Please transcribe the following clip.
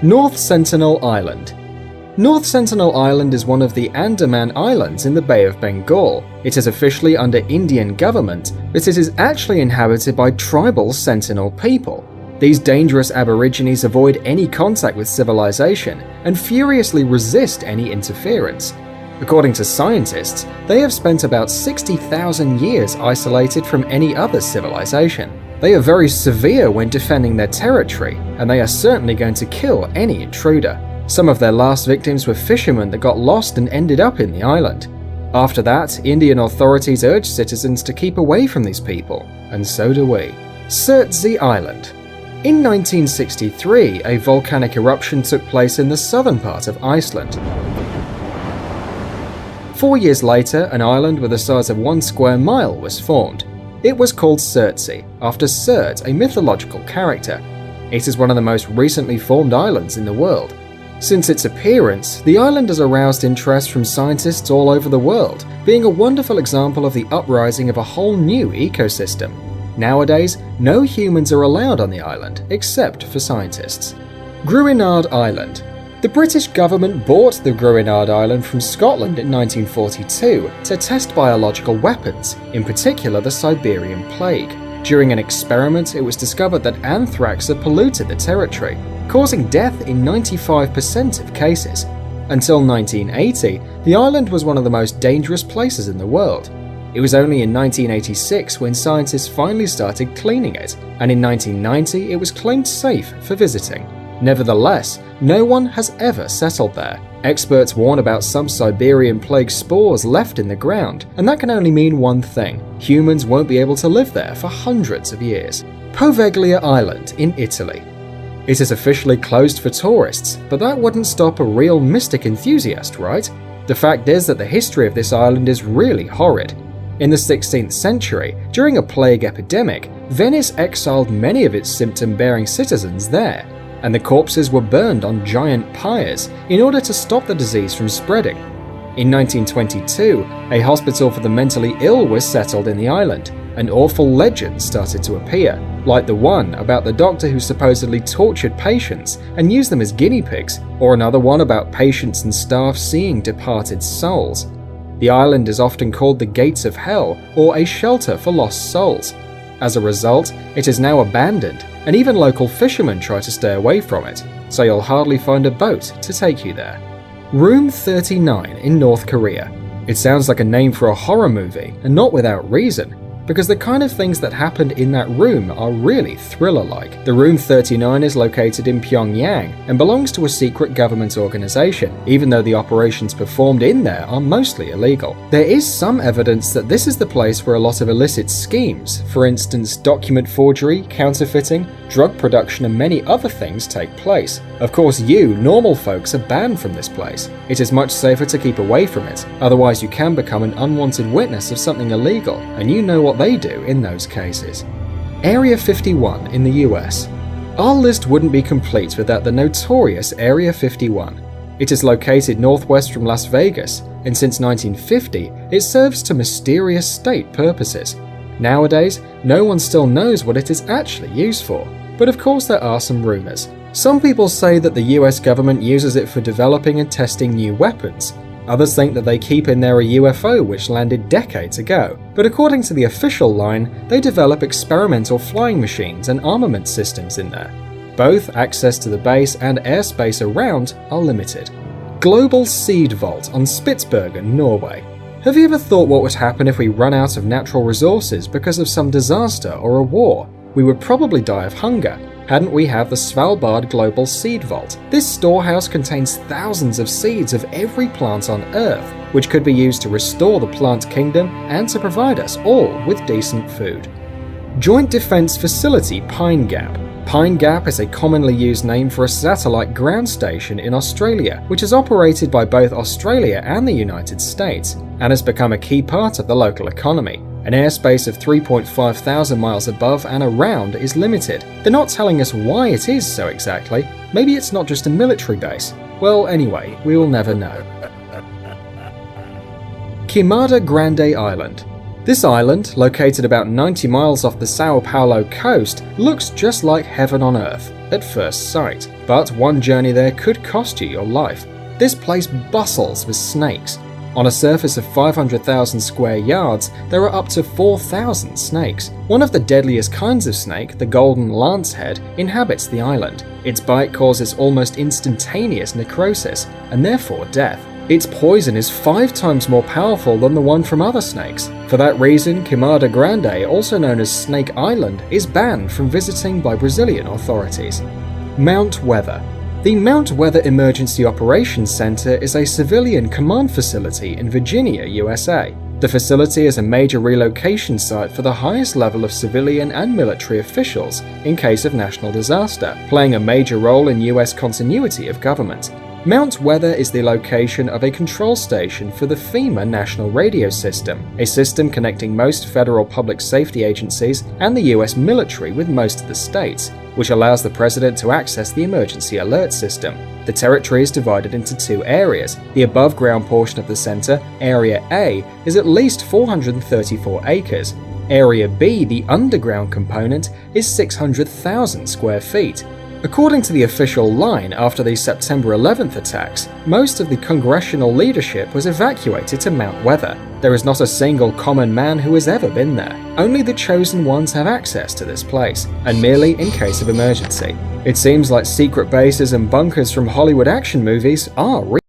North Sentinel Island. North Sentinel Island is one of the Andaman Islands in the Bay of Bengal. It is officially under Indian government, but it is actually inhabited by tribal Sentinel people. These dangerous aborigines avoid any contact with civilization and furiously resist any interference. According to scientists, they have spent about 60,000 years isolated from any other civilization. They are very severe when defending their territory, and they are certainly going to kill any intruder. Some of their last victims were fishermen that got lost and ended up in the island. After that, Indian authorities urged citizens to keep away from these people, and so do we. Cze Island. In 1963, a volcanic eruption took place in the southern part of Iceland. 4 years later, an island with the size of 1 square mile was formed. It was called Cze, after Cert, a mythological character. It is one of the most recently formed islands in the world. Since its appearance, the island has aroused interest from scientists all over the world, being a wonderful example of the uprising of a whole new ecosystem. Nowadays, no humans are allowed on the island, except for scientists. Gruinard Island. The British government bought the Gruinard Island from Scotland in 1942 to test biological weapons, in particular the Siberian plague. During an experiment, it was discovered that anthrax had polluted the territory, causing death in 95% of cases. Until 1980, the island was one of the most dangerous places in the world. It was only in 1986 when scientists finally started cleaning it, and in 1990 it was claimed safe for visiting. Nevertheless, no one has ever settled there. Experts warn about some Siberian plague spores left in the ground, and that can only mean one thing: humans won't be able to live there for hundreds of years. Poglia Island in Italy. It is officially closed for tourists, but that wouldn't stop a real mystic enthusiast, right? The fact is that the history of this island is really horrid. In the 16th century, during a plague epidemic, Venice exiled many of its symptom-bearing citizens there, and the corpses were burned on giant pyres in order to stop the disease from spreading. In 1922, a hospital for the mentally ill was settled in the island, and awful legends started to appear, like the one about the doctor who supposedly tortured patients and used them as guinea pigs, or another one about patients and staff seeing departed souls. The island is often called the Gates of Hell or a shelter for lost souls. As a result, it is now abandoned, and even local fishermen try to stay away from it, so you'll hardly find a boat to take you there. Room 39 in North Korea. It sounds like a name for a horror movie, and not without reason, because the kind of things that happened in that room are really thriller-like. The Room 39 is located in Pyongyang and belongs to a secret government organization, even though the operations performed in there are mostly illegal. There is some evidence that this is the place where a lot of illicit schemes, for instance document forgery, counterfeiting, drug production and many other things take place. Of course you, normal folks, are banned from this place. It is much safer to keep away from it, otherwise you can become an unwanted witness of something illegal, and you know what they do in those cases. Area 51 in the US. Our list wouldn't be complete without the notorious Area 51. It is located northwest from Las Vegas, and since 1950, it serves to mysterious state purposes. Nowadays, no one still knows what it is actually used for, but of course there are some rumors. Some people say that the US government uses it for developing and testing new weapons. Others think that they keep in there a UFO which landed decades ago, but according to the official line, they develop experimental flying machines and armament systems in there. Both access to the base and airspace around are limited. Global Seed Vault on Spitsbergen, Norway. Have you ever thought what would happen if we run out of natural resources because of some disaster or a war? We would probably die of hunger. Hadn't we have the Svalbard Global Seed Vault? This storehouse contains thousands of seeds of every plant on Earth, which could be used to restore the plant kingdom and to provide us all with decent food. Joint Defense Facility Pine Gap. Pine Gap is a commonly used name for a satellite ground station in Australia, which is operated by both Australia and the United States, and has become a key part of the local economy. An airspace of 3.5 thousand miles above and around is limited. They're not telling us why it is so exactly. Maybe it's not just a military base. Well, anyway, we will never know. Grande Island. This island, located about 90 miles off the Sao Paulo coast, looks just like heaven on earth at first sight. But one journey there could cost you your life. This place bustles with snakes. On a surface of 500,000 square yards, there are up to 4,000 snakes. One of the deadliest kinds of snake, the golden lancehead, inhabits the island. Its bite causes almost instantaneous necrosis, and therefore death. Its poison is 5 times more powerful than the one from other snakes. For that reason, Komodo Grande, also known as Snake Island, is banned from visiting by Brazilian authorities. Mount Weather. The Mount Weather Emergency Operations Center is a civilian command facility in Virginia, USA. The facility is a major relocation site for the highest level of civilian and military officials in case of national disaster, playing a major role in US continuity of government. Mount Weather is the location of a control station for the FEMA National Radio System, a system connecting most federal public safety agencies and the US military with most of the states, which allows the president to access the emergency alert system. The territory is divided into 2 areas. The above-ground portion of the center, Area A, is at least 434 acres. Area B, the underground component, is 600,000 square feet. According to the official line, after the September 11th attacks, most of the congressional leadership was evacuated to Mount Weather. There is not a single common man who has ever been there. Only the chosen ones have access to this place, and merely in case of emergency. It seems like secret bases and bunkers from Hollywood action movies are real.